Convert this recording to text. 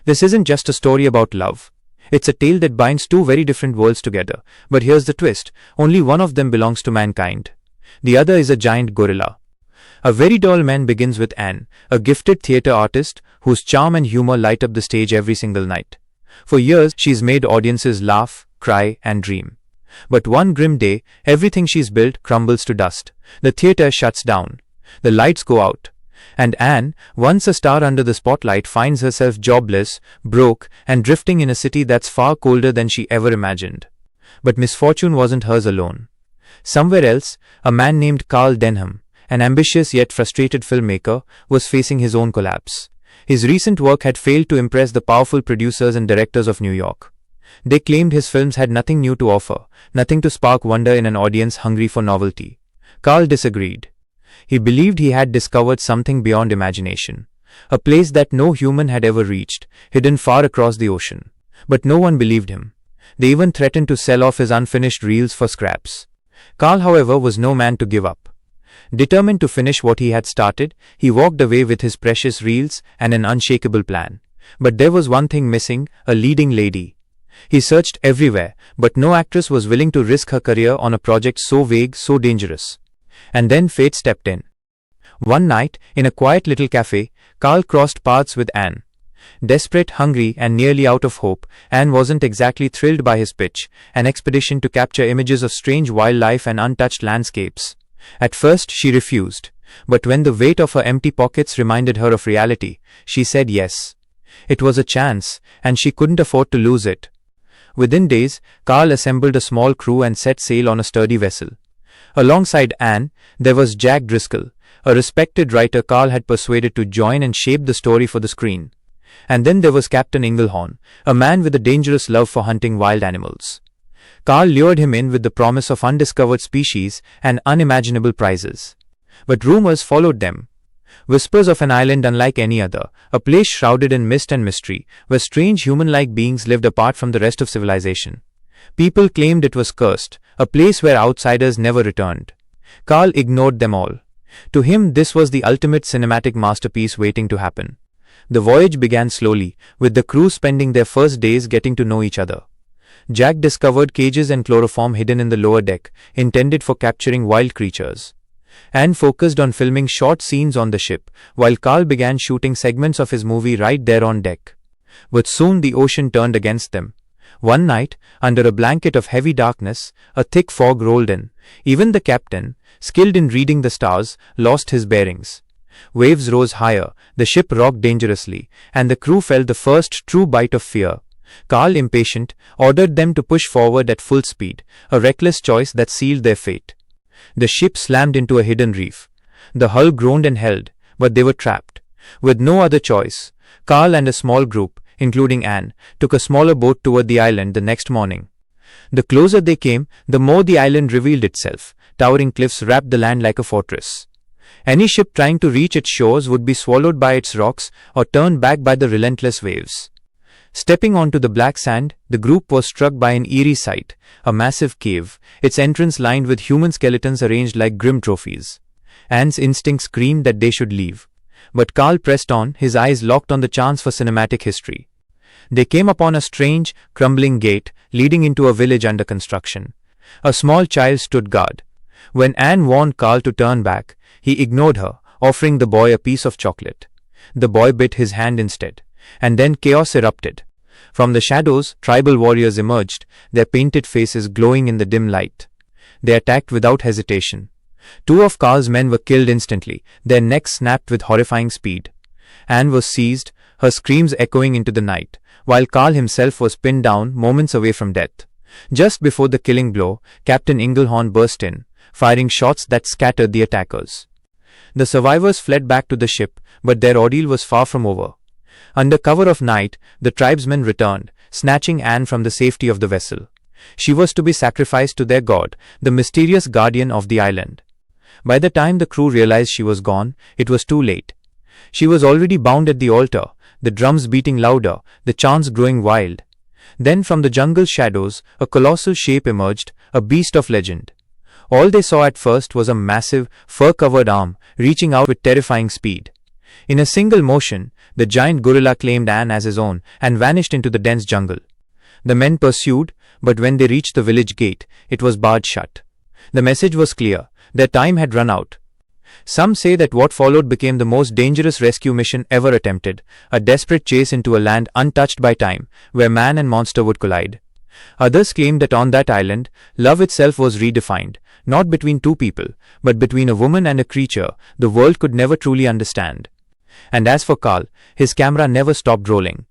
This isn't just a story about love. It's a tale that binds two very different worlds together. But here's the twist: only one of them belongs to mankind. The other is a giant gorilla. A very tall man begins with Anne, a gifted theatre artist whose charm and humor light up the stage every single night. For years, she's made audiences laugh, cry, and dream. But one grim day, everything she's built crumbles to dust. The theatre shuts down. The lights go out. And Anne, once a star under the spotlight, finds herself jobless, broke, and drifting in a city that's far colder than she ever imagined. But misfortune wasn't hers alone. Somewhere else, a man named Carl Denham, an ambitious yet frustrated filmmaker, was facing his own collapse. His recent work had failed to impress the powerful producers and directors of New York. They claimed his films had nothing new to offer, nothing to spark wonder in an audience hungry for novelty. Carl disagreed. He believed he had discovered something beyond imagination, a place that no human had ever reached, hidden far across the ocean. But no one believed him. They even threatened to sell off his unfinished reels for scraps. Carl, however, was no man to give up. Determined to finish what he had started, he walked away with his precious reels and an unshakable plan. But there was one thing missing: a leading lady. He searched everywhere, but no actress was willing to risk her career on a project so vague, so dangerous. And then fate stepped in. One night, in a quiet little cafe, Carl crossed paths with Anne. Desperate, hungry, and nearly out of hope, Anne wasn't exactly thrilled by his pitch, an expedition to capture images of strange wildlife and untouched landscapes. At first, she refused, but when the weight of her empty pockets reminded her of reality, she said yes. It was a chance, and she couldn't afford to lose it. Within days, Carl assembled a small crew and set sail on a sturdy vessel. Alongside Anne, there was Jack Driscoll, a respected writer Carl had persuaded to join and shape the story for the screen. And then there was Captain Inglehorn, a man with a dangerous love for hunting wild animals. Carl lured him in with the promise of undiscovered species and unimaginable prizes. But rumors followed them. Whispers of an island unlike any other, a place shrouded in mist and mystery, where strange human-like beings lived apart from the rest of civilization. People claimed it was cursed, a place where outsiders never returned. Carl ignored them all. To him, this was the ultimate cinematic masterpiece waiting to happen. The voyage began slowly, with the crew spending their first days getting to know each other. Jack discovered cages and chloroform hidden in the lower deck, intended for capturing wild creatures. Anne focused on filming short scenes on the ship, while Carl began shooting segments of his movie right there on deck. But soon the ocean turned against them. One night, under a blanket of heavy darkness, a thick fog rolled in. Even the captain, skilled in reading the stars, lost his bearings. Waves rose higher, the ship rocked dangerously, and the crew felt the first true bite of fear. Carl, impatient, ordered them to push forward at full speed, a reckless choice that sealed their fate. The ship slammed into a hidden reef. The hull groaned and held, but they were trapped. With no other choice, Carl and a small group, including Anne, took a smaller boat toward the island the next morning. The closer they came, the more the island revealed itself. Towering cliffs wrapped the land like a fortress. Any ship trying to reach its shores would be swallowed by its rocks or turned back by the relentless waves. Stepping onto the black sand, the group was struck by an eerie sight: a massive cave, its entrance lined with human skeletons arranged like grim trophies. Anne's instincts screamed that they should leave. But Carl pressed on, his eyes locked on the chance for cinematic history. They came upon a strange, crumbling gate leading into a village under construction. A small child stood guard. When Anne warned Carl to turn back, he ignored her, offering the boy a piece of chocolate. The boy bit his hand instead. And then chaos erupted. From the shadows, tribal warriors emerged, their painted faces glowing in the dim light. They attacked without hesitation. 2 of Carl's men were killed instantly, their necks snapped with horrifying speed. Anne was seized, her screams echoing into the night, while Carl himself was pinned down, moments away from death. Just before the killing blow, Captain Inglehorn burst in, firing shots that scattered the attackers. The survivors fled back to the ship, but their ordeal was far from over. Under cover of night, the tribesmen returned, snatching Anne from the safety of the vessel. She was to be sacrificed to their god, the mysterious guardian of the island. By the time the crew realized she was gone, it was too late. She was already bound at the altar, the drums beating louder, the chants growing wild. Then from the jungle shadows, a colossal shape emerged, a beast of legend. All they saw at first was a massive, fur-covered arm, reaching out with terrifying speed. In a single motion, The giant gorilla claimed Anne as his own and vanished into the dense jungle. The men pursued, but when they reached the village gate, it was barred shut. The message was clear: their time had run out. Some say that what followed became the most dangerous rescue mission ever attempted, a desperate chase into a land untouched by time, where man and monster would collide. Others claim that on that island, love itself was redefined, not between two people, but between a woman and a creature the world could never truly understand. And as for Carl, his camera never stopped rolling.